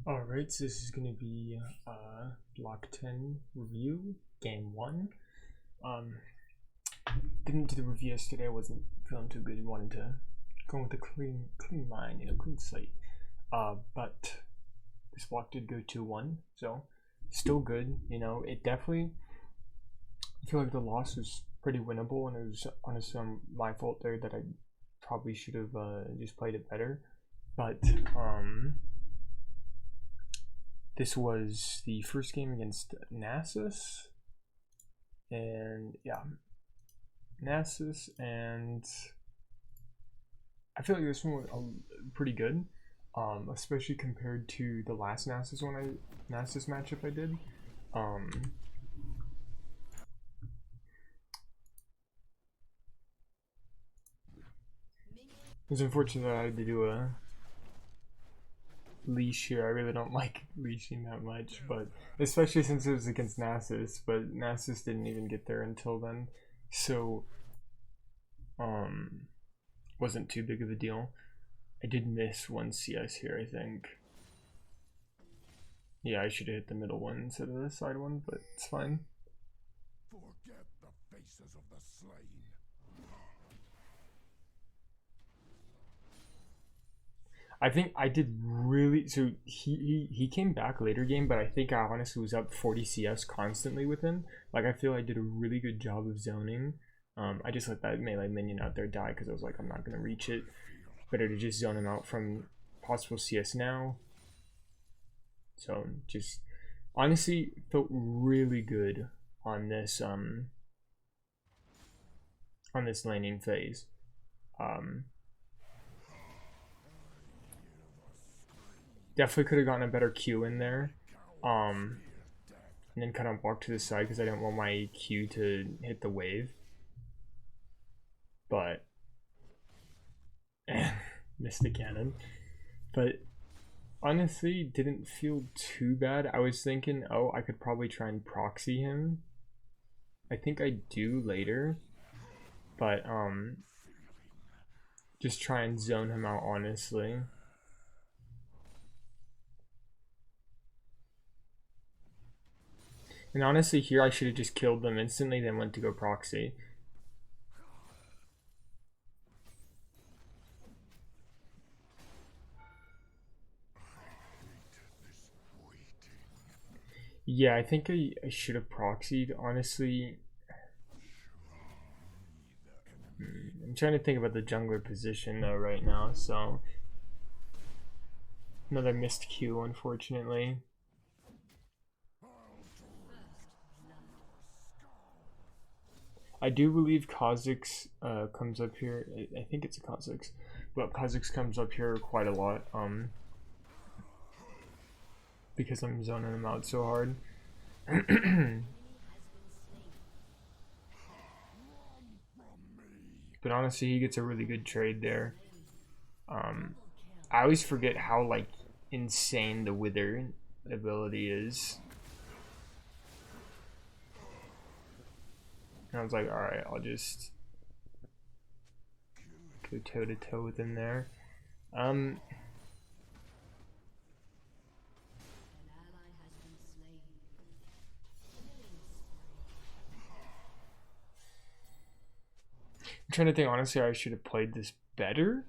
Alright, so this is going to be Block 10 review, Game 1. Didn't do the review yesterday, I wasn't feeling too good, wanted to go with a clean mind, clean slate. But this block did go 2-1, so still good, it definitely, I feel like the loss was pretty winnable, and it was honestly my fault there that I probably should have just played it better. But, this was the first game against Nasus, and yeah, Nasus, and I feel like this one was pretty good, especially compared to the last Nasus matchup I did. It was unfortunate that I had to do a leash here. I really don't like leashing that much, but especially since it was against Nasus, but Nasus didn't even get there until then, so wasn't too big of a deal. I did miss one CS here, I think. Yeah, I should have hit the middle one instead of the side one, but it's fine. Forget the faces of the slain. I think I did really, so he came back later game, but I think I honestly was up 40 CS constantly with him. Like, I feel I did a really good job of zoning. I just let that melee minion out there die because I was like, I'm not gonna reach it. Better to just zone him out from possible CS now. So just honestly felt really good on this laning phase. Definitely could have gotten a better Q in there, and then kind of walk to the side because I didn't want my Q to hit the wave. But missed the cannon. But honestly, didn't feel too bad. I was thinking, oh, I could probably try and proxy him. I think I do later, but just try and zone him out honestly. And honestly, here I should have just killed them instantly, then went to go proxy. Yeah, I think I should have proxied, honestly. I'm trying to think about the jungler position though right now, so another missed Q, unfortunately. I do believe Kha'Zix comes up here. I think it's a Kha'Zix, but Kha'Zix comes up here quite a lot. Because I'm zoning him out so hard. But honestly, he gets a really good trade there. I always forget how like insane the Wither ability is. And I was like, alright, I'll just go toe to toe with him there. I'm trying to think, honestly, I should have played this better.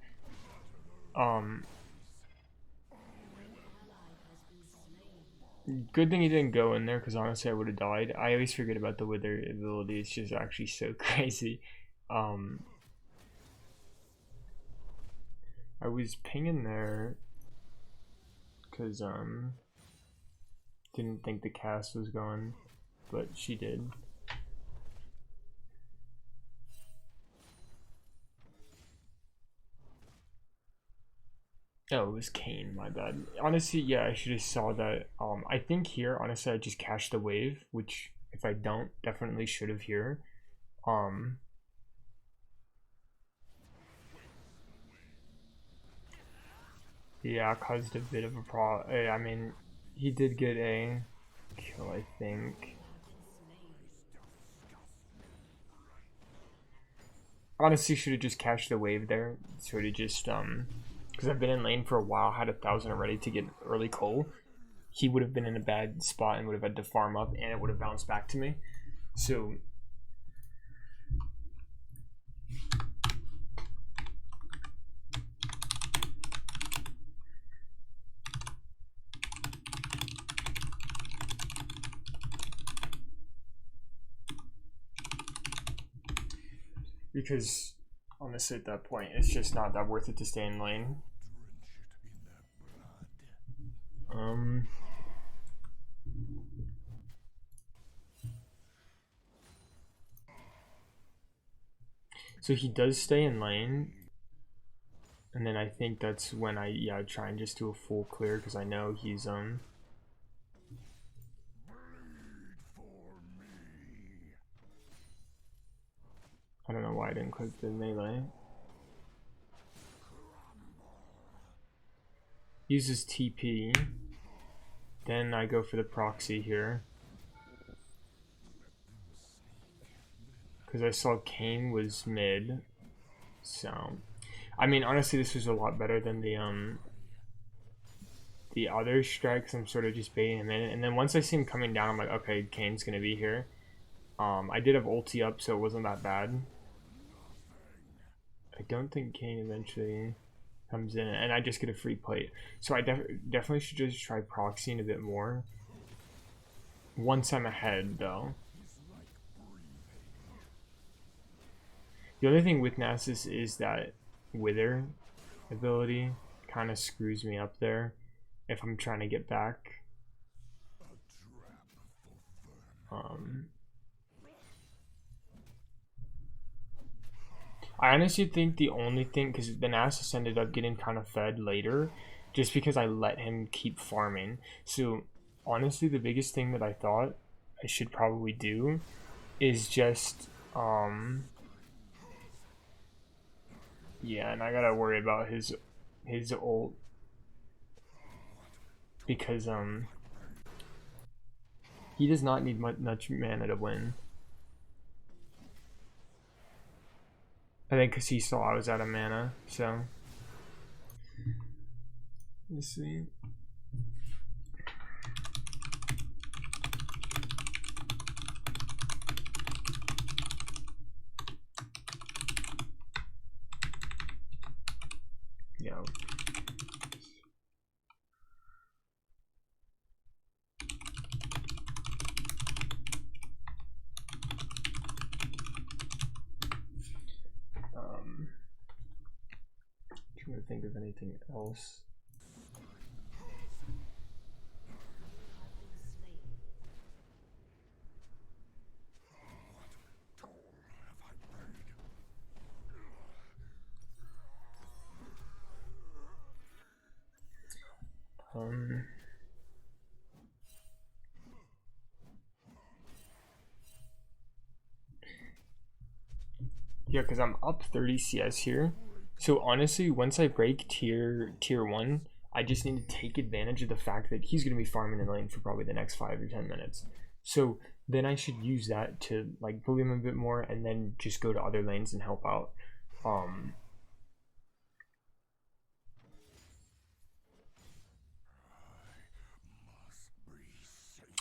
Good thing he didn't go in there, because honestly I would have died. I always forget about the Wither ability. It's just actually so crazy. I was pinging there because didn't think the cast was going, but she did. Oh, it was Kayn, my bad. Honestly, yeah, I should have saw that. I think here, honestly, I just cashed the wave, which if I don't, definitely should have here. Yeah, caused a bit of a problem. I mean, he did get a kill, I think. Honestly, should have just cashed the wave there. Sort of just because I've been in lane for a while, had 1,000 already to get early coal. he would have been in a bad spot and would have had to farm up, and it would have bounced back to me. So because honestly at that point it's just not that worth it to stay in lane. So he does stay in lane, and then I think that's when I try and just do a full clear because I know he's I don't know why I didn't click the melee. Uses TP. Then I go for the proxy here. Because I saw Kayn was mid. So, I mean, honestly, this was a lot better than the other strikes. I'm sort of just baiting him in. And then once I see him coming down, I'm like, okay, Kayn's going to be here. I did have ulti up, so it wasn't that bad. I don't think Kayn eventually comes in, and I just get a free plate. So I definitely should just try proxying a bit more. Once I'm ahead, though. The other thing with Nasus is that Wither ability kind of screws me up there if I'm trying to get back. I honestly think the only thing, because the Nasus ended up getting kind of fed later, just because I let him keep farming. So honestly, the biggest thing that I thought I should probably do is just yeah, and I gotta worry about his ult because he does not need much mana to win. I think because he saw I was out of mana, so let's see. Yeah. Trying to think of anything else. Yeah, because I'm up 30 CS here. So honestly, once I break tier 1, I just need to take advantage of the fact that he's going to be farming in lane for probably the next 5 or 10 minutes. So then I should use that to like bully him a bit more and then just go to other lanes and help out.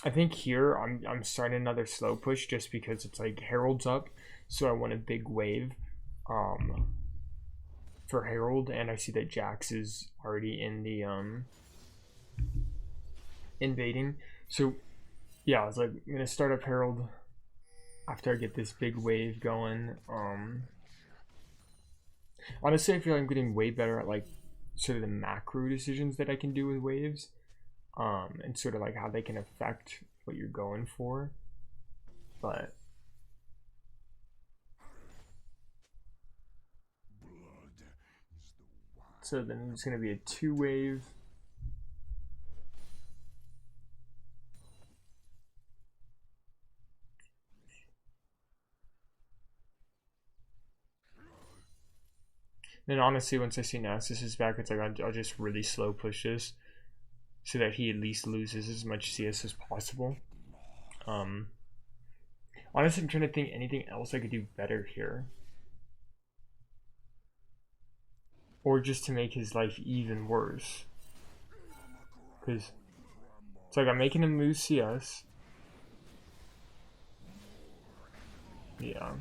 I think here I'm starting another slow push just because it's like Herald's up, so I want a big wave for Herald, and I see that Jax is already in the invading. So yeah, I was like, I'm gonna start up Herald after I get this big wave going. Honestly, I feel like I'm getting way better at like sort of the macro decisions that I can do with waves. And sort of like how they can affect what you're going for. But so then it's going to be a 2-wave. Then honestly, once I see Nasus is back, it's like I'll just really slow push this so that he at least loses as much CS as possible. Honestly, I'm trying to think anything else I could do better here. Or just to make his life even worse. Because It's like I'm making him lose CS. Yeah.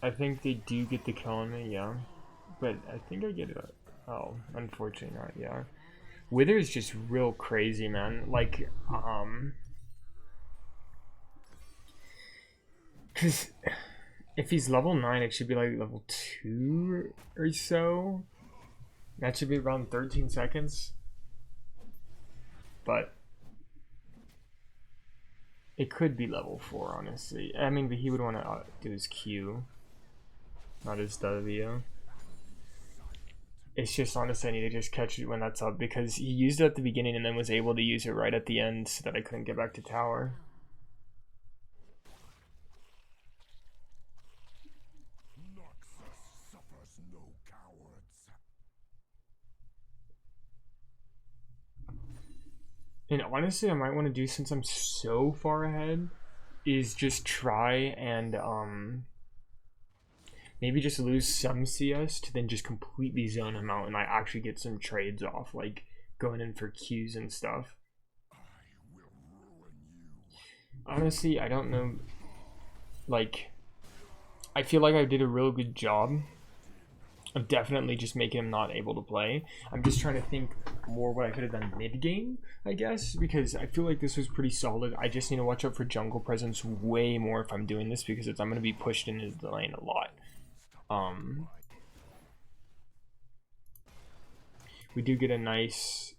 I think they do get the kill on me, yeah. But I think I get it. Oh, unfortunately not, yeah. Wither is just real crazy, man. Like, because if he's level 9, it should be like level 2 or so. That should be around 13 seconds. But it could be level 4, honestly. I mean, but he would want to do his Q, not his W. It's just, honestly, I need to just catch it when that's up, because he used it at the beginning and then was able to use it right at the end so that I couldn't get back to tower. Noxus suffers no cowards. And honestly, I might want to do, since I'm so far ahead, is just try and maybe just lose some CS to then just completely zone him out and I actually get some trades off, like going in for Qs and stuff. I will ruin you. Honestly, I don't know. Like, I feel like I did a real good job of definitely just making him not able to play. I'm just trying to think more what I could have done mid-game, I guess, because I feel like this was pretty solid. I just need to watch out for jungle presence way more if I'm doing this, because I'm going to be pushed into the lane a lot. We do get a nice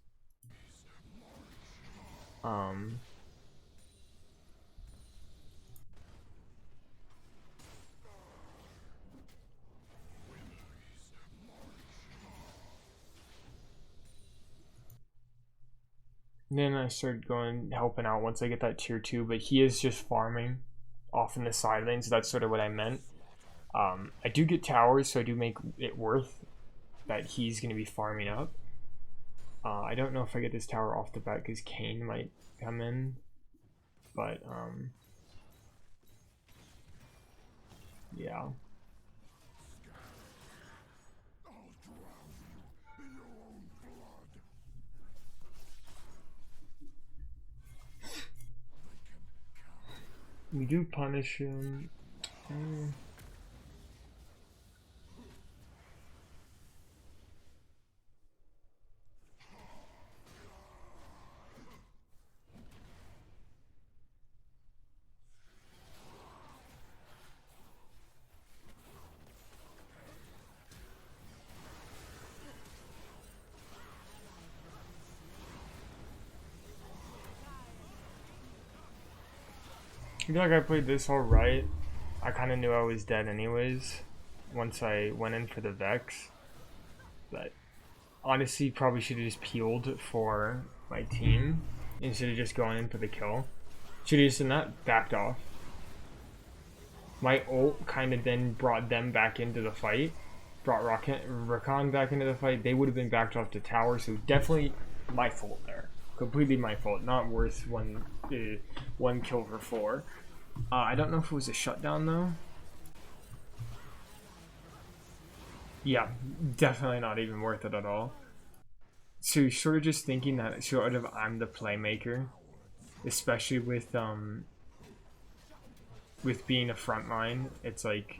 then I started helping out once I get that tier 2, but he is just farming off in the side lane, so that's sort of what I meant. I do get towers, so I do make it worth that he's going to be farming up. I don't know if I get this tower off the bat because Kayn might come in, but yeah. We do punish him. I feel like I played this all right. I kind of knew I was dead anyways once I went in for the Vex. But honestly, probably should have just peeled for my team instead of just going in for the kill. Should have just done that, backed off. My ult kind of then brought them back into the fight. Brought Rakan back into the fight. They would have been backed off to tower, so definitely my fault there. Completely my fault. Not worth one kill for 4. I don't know if it was a shutdown though. Yeah, definitely not even worth it at all. So sort of just thinking that sort of I'm the playmaker, especially with being a frontline. It's like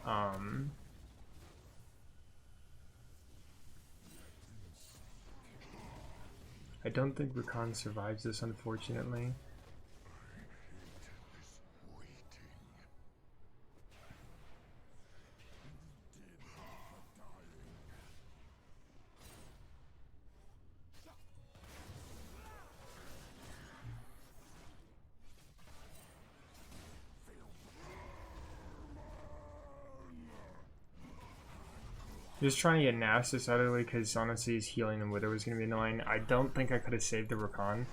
I don't think Rakan survives this, unfortunately. Just trying to get Nasus out of the way because honestly his healing and Wither was going to be annoying. I don't think I could have saved the Rakan.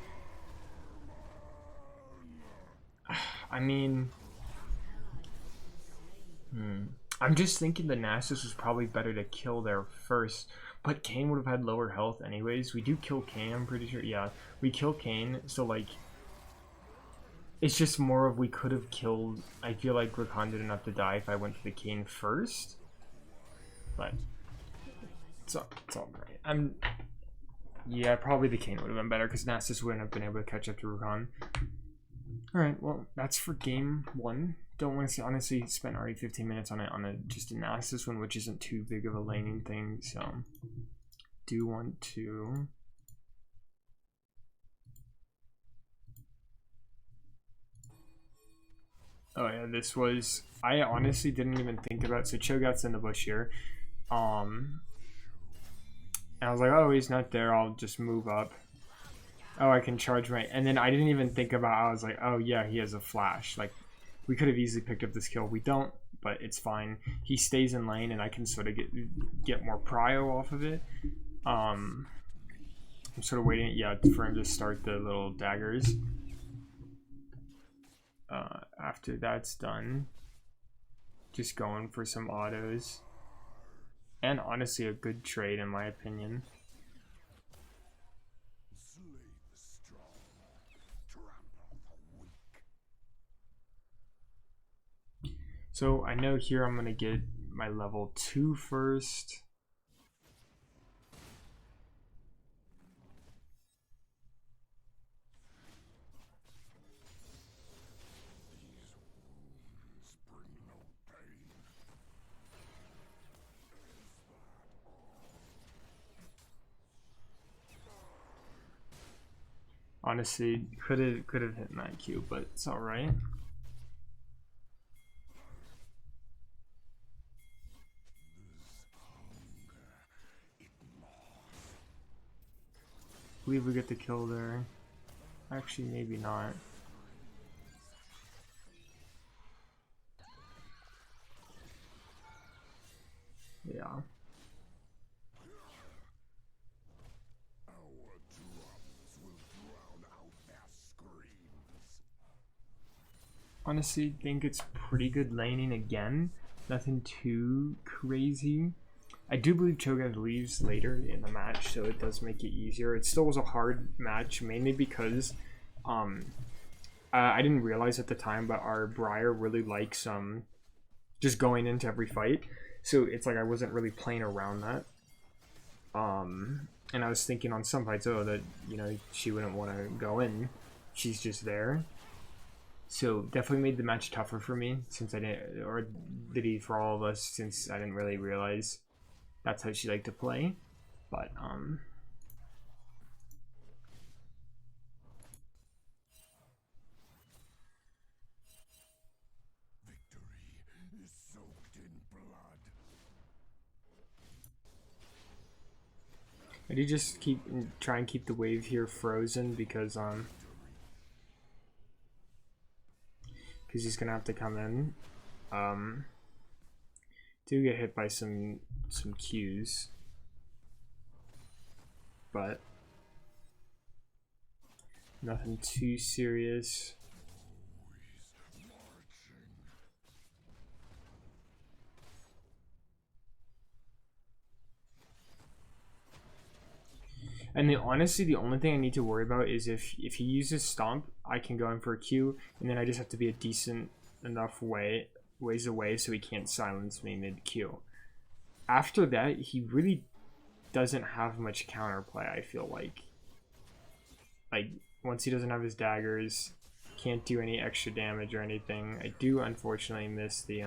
I mean... I'm just thinking the Nasus was probably better to kill there first. But Kayn would have had lower health anyways. We do kill Kayn, I'm pretty sure. Yeah, we kill Kayn, so like... It's just more of we could have killed. I feel like Rakan didn't have to die if I went for the Kayn first, but it's all right. Yeah, probably the Kayn would have been better because Nasus wouldn't have been able to catch up to Rakan. All right, well that's for game one. Don't want to see, honestly spent already 15 minutes on a just a Nasus one, which isn't too big of a laning thing. So do want to. Oh yeah, this was, I honestly didn't even think about, so Cho'Gath's in the bush here. And I was like, oh, he's not there, I'll just move up. Oh, I can charge my, and then I didn't even think about, I was like, oh yeah, he has a flash. Like, we could have easily picked up this kill. We don't, but it's fine. He stays in lane and I can sort of get more prio off of it. I'm sort of waiting, yeah, for him to start the little daggers. After that's done, just going for some autos, and honestly a good trade in my opinion. So I know here I'm gonna get my level 2 first. Honestly, could have hit an IQ, but it's all right. I believe we get the kill there. Actually, maybe not. Yeah. Honestly, think it's pretty good laning again. Nothing too crazy. I do believe Cho'Gath leaves later in the match, so it does make it easier. It still was a hard match, mainly because I didn't realize at the time, but our Briar really likes just going into every fight. So it's like I wasn't really playing around that. And I was thinking on some fights, oh, that, you know, she wouldn't want to go in. She's just there. So definitely made the match tougher for me, since I didn't, or did he for all of us, since I didn't really realize that's how she liked to play. But victory is soaked in blood. I do just try and keep the wave here frozen because he's gonna have to come in. Do get hit by some Qs, but nothing too serious. And honestly, the only thing I need to worry about is if he uses Stomp, I can go in for a Q, and then I just have to be a decent enough ways away so he can't silence me mid-Q. After that, he really doesn't have much counterplay, I feel like. Like, once he doesn't have his daggers, can't do any extra damage or anything. I do, unfortunately, miss the,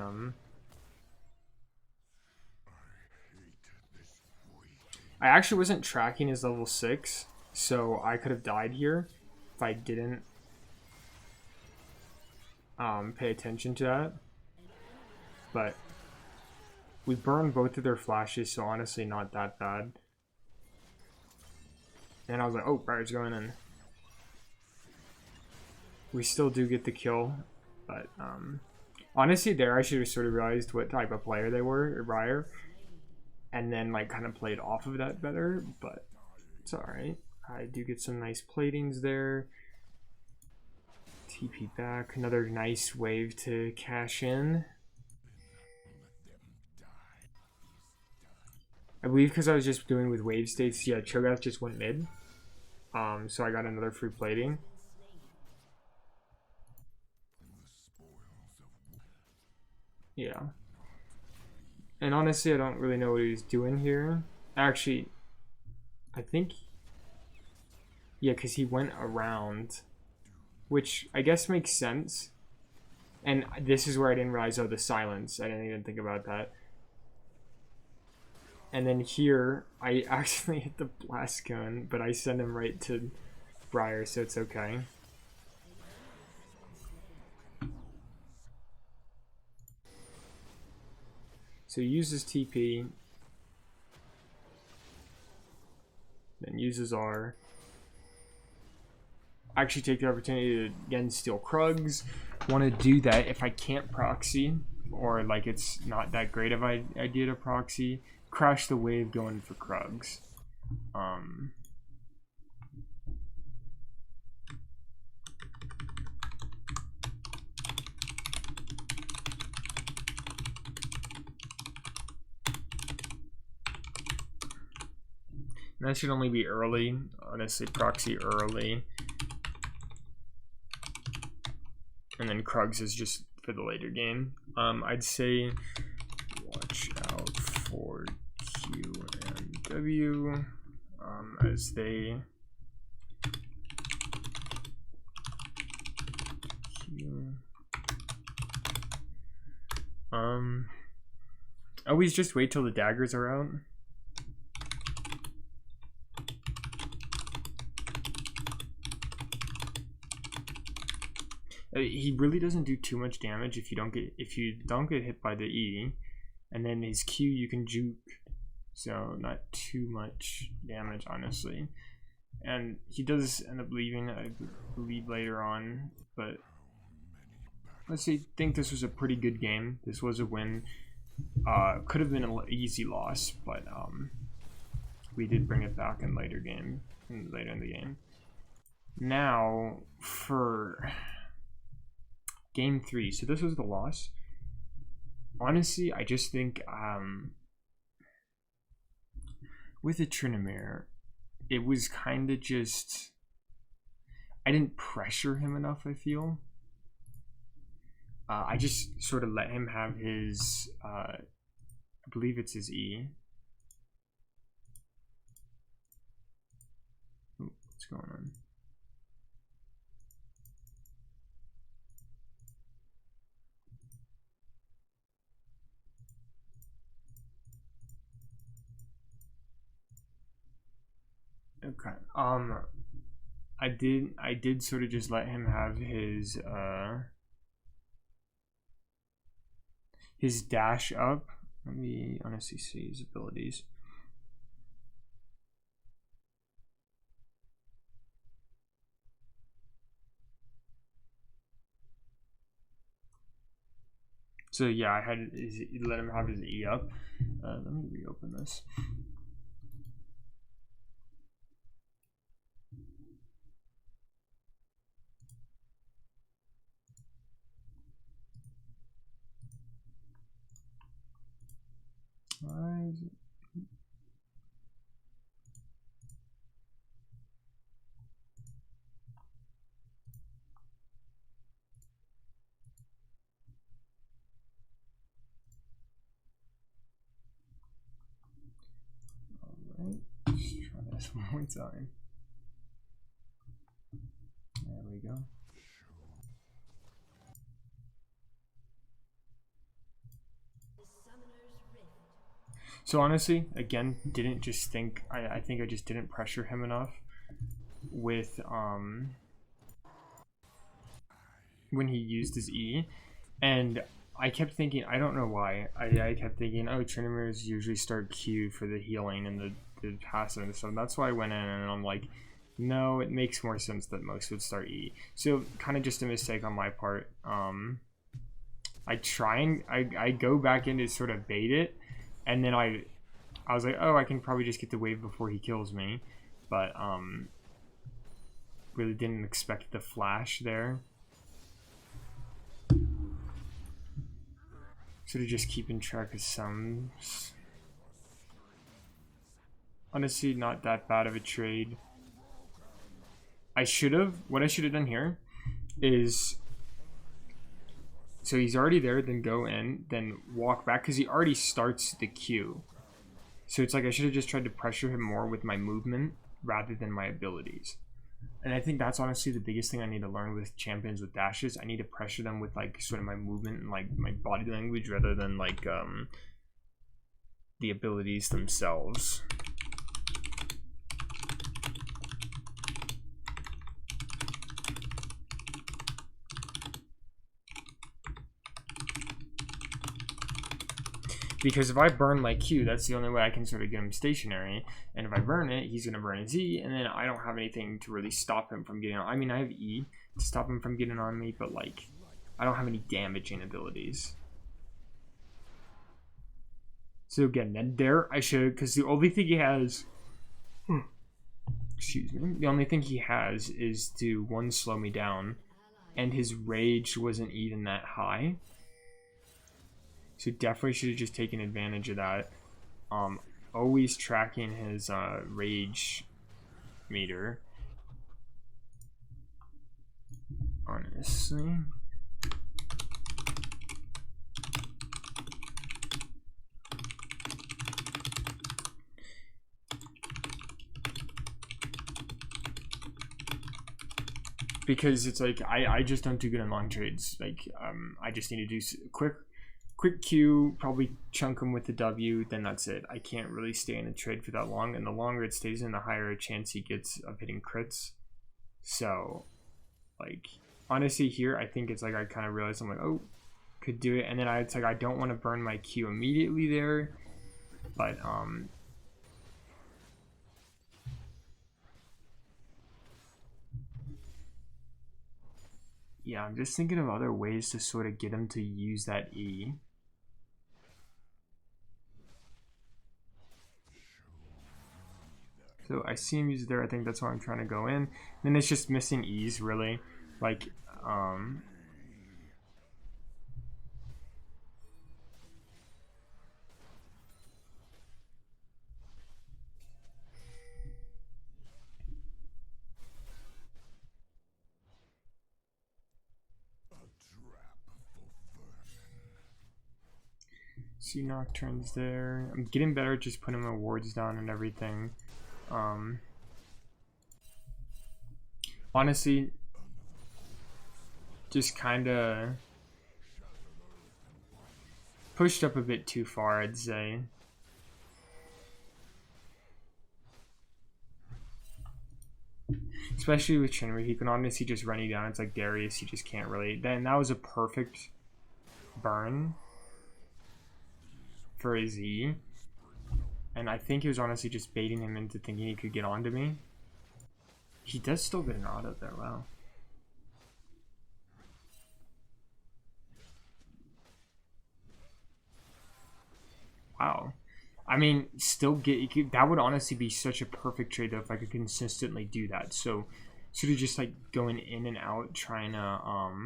I actually wasn't tracking his level 6, so I could have died here if I didn't pay attention to that. But we burned both of their flashes, so honestly not that bad. And I was like, oh, Briar's going in. We still do get the kill, but honestly there I should have sort of realized what type of player they were, Briar, and then like kind of played off of that better, but it's alright. I do get some nice platings there. TP back, another nice wave to cash in. I believe because I was just doing with wave states, yeah, Cho'Gath just went mid. So I got another free plating. Yeah. And honestly, I don't really know what he's doing here. Actually, I think... Yeah, because he went around, which I guess makes sense. And this is where I didn't realize, oh, the silence. I didn't even think about that. And then here, I actually hit the blast gun, but I send him right to Briar, so it's okay. So he uses TP, then uses R. Actually take the opportunity to again steal Krugs. Want to do that if I can't proxy, or like it's not that great of an idea to proxy. Crash the wave going for Krugs. That should only be early. Honestly, proxy early. And then Krugs is just for the later game. I'd say watch out for Q and W as they Q. Always just wait till the daggers are out. He really doesn't do too much damage if you don't get hit by the E, and then his Q you can juke, so not too much damage honestly. And he does end up leaving, I believe, later on, but let's say think this was a pretty good game. This was a win. Could have been an easy loss, but we did bring it back in later in the game. Now for Game 3, so this was the loss. Honestly, I just think with the Tryndamere, it was kind of just I didn't pressure him enough, I feel. I just sort of let him have his I believe it's his E. Ooh, what's going on? Okay. I did sort of just let him have his dash up. Let me honestly see his abilities. So yeah, I had let him have his E up. Let me reopen this. Why is it? Alright, let's try this one more time. There we go. So honestly, again, didn't just think I think I just didn't pressure him enough with when he used his E, and I kept thinking, I don't know why, I kept thinking, oh, Tryndameres usually start Q for the healing and the passive and stuff. That's why I went in and I'm like, no, it makes more sense that most would start E. So kind of just a mistake on my part. I try and I go back in to sort of bait it, and then I was like, oh, I can probably just get the wave before he kills me, but really didn't expect the flash there. Sort of just keeping track of some. Honestly, not that bad of a trade. What I should have done here is So he's already there, then go in, then walk back, because he already starts the Q. So it's like I should have just tried to pressure him more with my movement rather than my abilities. And I think that's honestly the biggest thing I need to learn with champions with dashes. I need to pressure them with like sort of my movement and like my body language rather than like the abilities themselves. Because if I burn my Q, that's the only way I can sort of get him stationary. And if I burn it, he's going to burn his E, and then I don't have anything to really stop him from getting on. I mean, I have E to stop him from getting on me, but like, I don't have any damaging abilities. So again, then there I should, because the only thing he has, excuse me, the only thing he has is to, one, slow me down, and his rage wasn't even that high. So definitely should have just taken advantage of that. Always tracking his rage meter. Honestly. Because it's like I just don't do good in long trades. Like I just need to do quick Q, probably chunk him with the W, then that's it. I can't really stay in a trade for that long, and the longer it stays in, the higher a chance he gets of hitting crits. So, like, honestly here, I think it's like I kind of realized I'm like, oh, could do it, and then it's like I don't want to burn my Q immediately there, but, yeah, I'm just thinking of other ways to sort of get him to use that E. So I see him use it there. I think that's why I'm trying to go in. And then it's just missing E's, really. Like, see Nocturne's there. I'm getting better at just putting my wards down and everything. Honestly, just kind of pushed up a bit too far, I'd say. Especially with Trinity, he can honestly just run you down. It's like Darius, you just can't really. Then that was a perfect burn for a Z. And I think he was honestly just baiting him into thinking he could get onto me. He does still get an auto there, wow. Wow. I mean, still get, that would honestly be such a perfect trade though if I could consistently do that. So sort of just like going in and out, trying to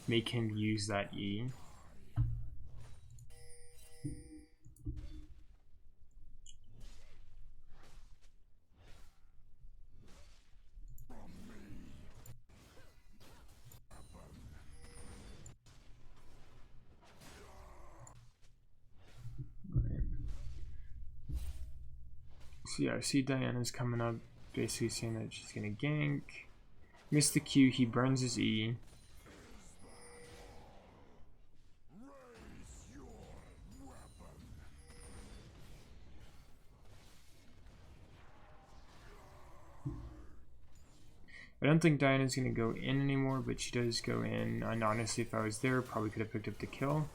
make him use that E. So yeah, I see Diana's coming up, basically saying that she's gonna gank. Missed the Q, he burns his E. I don't think Diana's gonna go in anymore, but she does go in. And honestly, if I was there, probably could have picked up the kill.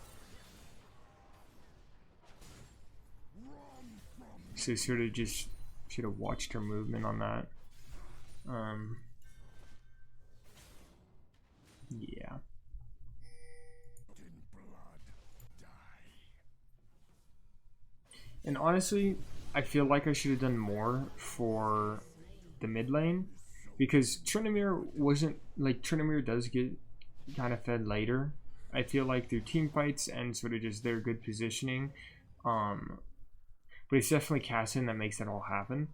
So sort of just should have watched her movement on that. Yeah. And honestly, I feel like I should have done more for the mid lane, because Tryndamere wasn't, like, Tryndamere does get kind of fed later, I feel like, through team fights and sort of just their good positioning. But it's definitely Cassin that makes that all happen.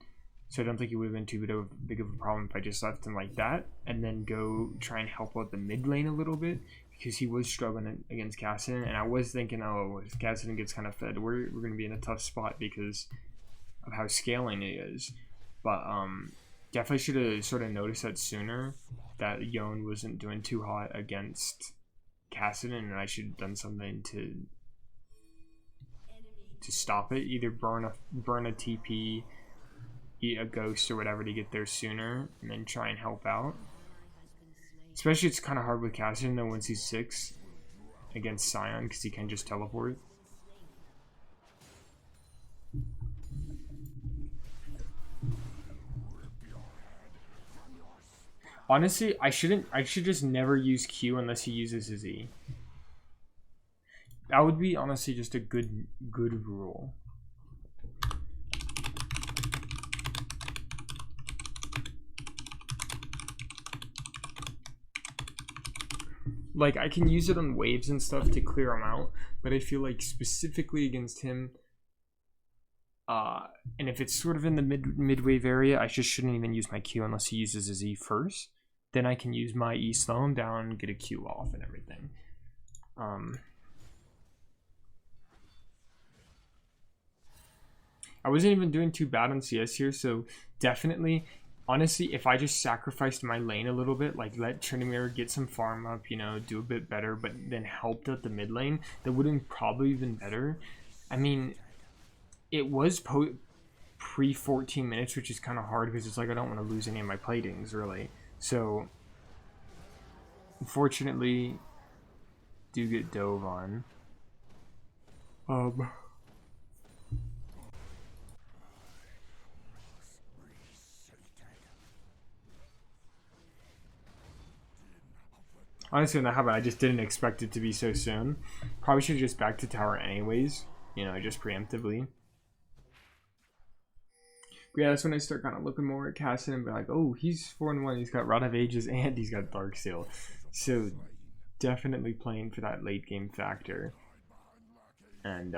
So I don't think it would have been too big of a problem if I just left him like that and then go try and help out the mid lane a little bit, because he was struggling against Kassadin, and I was thinking, oh, if Kassadin gets kind of fed, we're going to be in a tough spot because of how scaling it is. But definitely should have sort of noticed that sooner, that Yone wasn't doing too hot against Kassadin, and I should have done something to stop it. Either burn a TP, eat a ghost or whatever to get there sooner, and then try and help out. Especially it's kind of hard with Kassadin though once he's 6 against Sion, because he can just teleport. Honestly, I should just never use Q unless he uses his E. That would be honestly just a good rule. Like, I can use it on waves and stuff to clear them out, but I feel like specifically against him, and if it's sort of in the mid wave area, I just shouldn't even use my Q unless he uses his E first. Then I can use my E, slow him down, get a Q off and everything. I wasn't even doing too bad on CS here, so definitely, honestly, if I just sacrificed my lane a little bit, like let Tryndamere get some farm up, you know, do a bit better, but then helped out the mid lane, that would have probably been better. I mean, it was pre 14 minutes, which is kind of hard because it's like I don't want to lose any of my platings, really. So, unfortunately, do get dove on. Honestly, on the habit, I just didn't expect it to be so soon. Probably should have just back to tower anyways, you know, just preemptively. But yeah, that's when I start kind of looking more at Kassadin and be like, oh, he's 4-1, he's got Rod of Ages, and he's got Darksteel. So, definitely playing for that late game factor. And,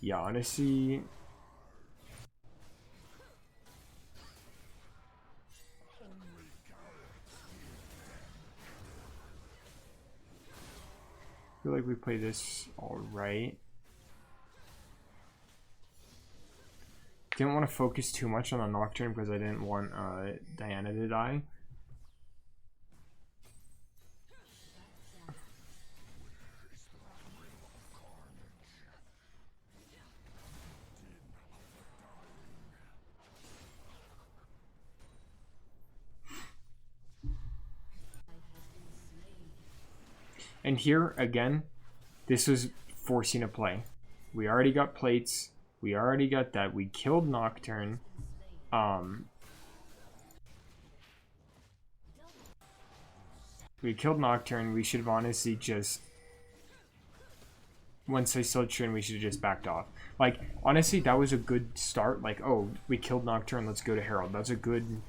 yeah, honestly, I feel like we play this all right. Didn't want to focus too much on the Nocturne because I didn't want Diana to die. And here, again, this was forcing a play. We already got plates. We already got that. We killed Nocturne. We killed Nocturne. We should have honestly just... Once I saw Trin, we should have just backed off. Like, honestly, that was a good start. Like, oh, we killed Nocturne. Let's go to Herald. That's a good...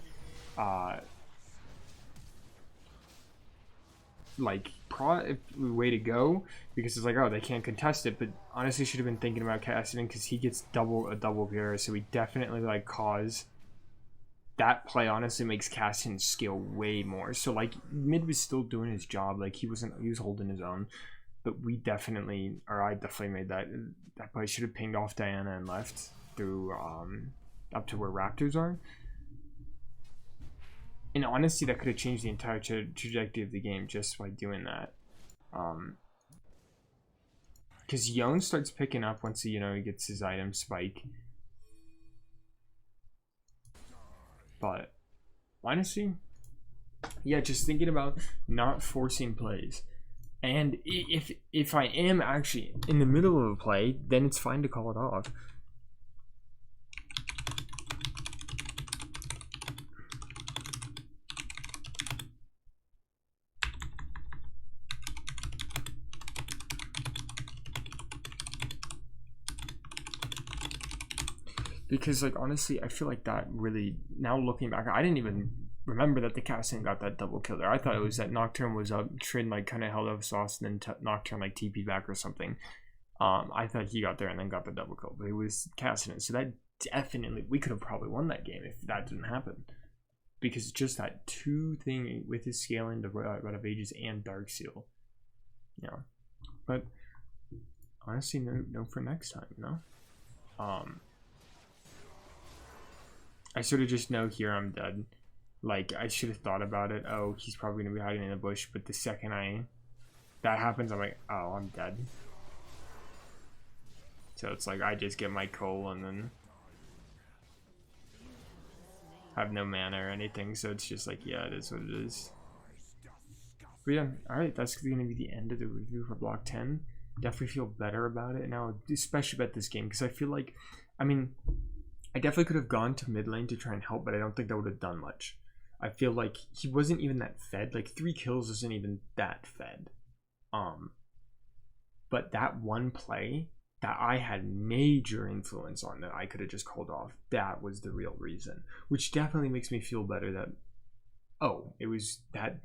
like way to go, because it's like, oh, they can't contest it. But honestly, should have been thinking about Kassadin because he gets a double parry, so we definitely like cause that play. Honestly makes Kassadin scale way more. So like mid was still doing his job, like he was holding his own, but we definitely, or I definitely made that play. Should have pinged off Diana and left through up to where Raptors are. And honestly, that could have changed the entire trajectory of the game just by doing that. Because Yone starts picking up once he, he gets his item spike. But honestly, yeah, just thinking about not forcing plays. And if I am actually in the middle of a play, then it's fine to call it off. Because, like, honestly, I feel like that really, now looking back, I didn't even remember that the Kassadin got that double kill there. I thought it was that Nocturne was up, Trin, like, kind of held up sauce, and then Nocturne, like, TP back or something. I thought he got there and then got the double kill, but it was Cassidy. So that definitely, we could have probably won that game if that didn't happen. Because just that 2 thing with his scaling, the Rod of Ages and Darkseal. Yeah. But honestly, no for next time, no? I sort of just know here I'm dead. Like, I should have thought about it. Oh, he's probably going to be hiding in the bush. But the second that happens, I'm like, oh, I'm dead. So it's like, I just get my coal and then have no mana or anything. So it's just like, yeah, it is what it is. But yeah, alright, that's going to be the end of the review for Block 10. Definitely feel better about it now, especially about this game. Because I feel like, I mean, I definitely could have gone to mid lane to try and help, but I don't think that would have done much. I feel like he wasn't even that fed. Like 3 kills isn't even that fed. But that one play that I had major influence on that I could have just called off, that was the real reason. Which definitely makes me feel better that, oh, it was that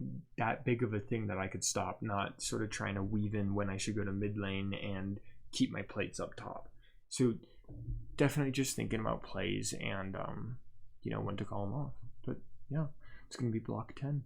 big of a thing that I could stop, not sort of trying to weave in when I should go to mid lane and keep my plates up top. So definitely just thinking about plays and, you know, when to call them off. But yeah, it's going to be Block 10.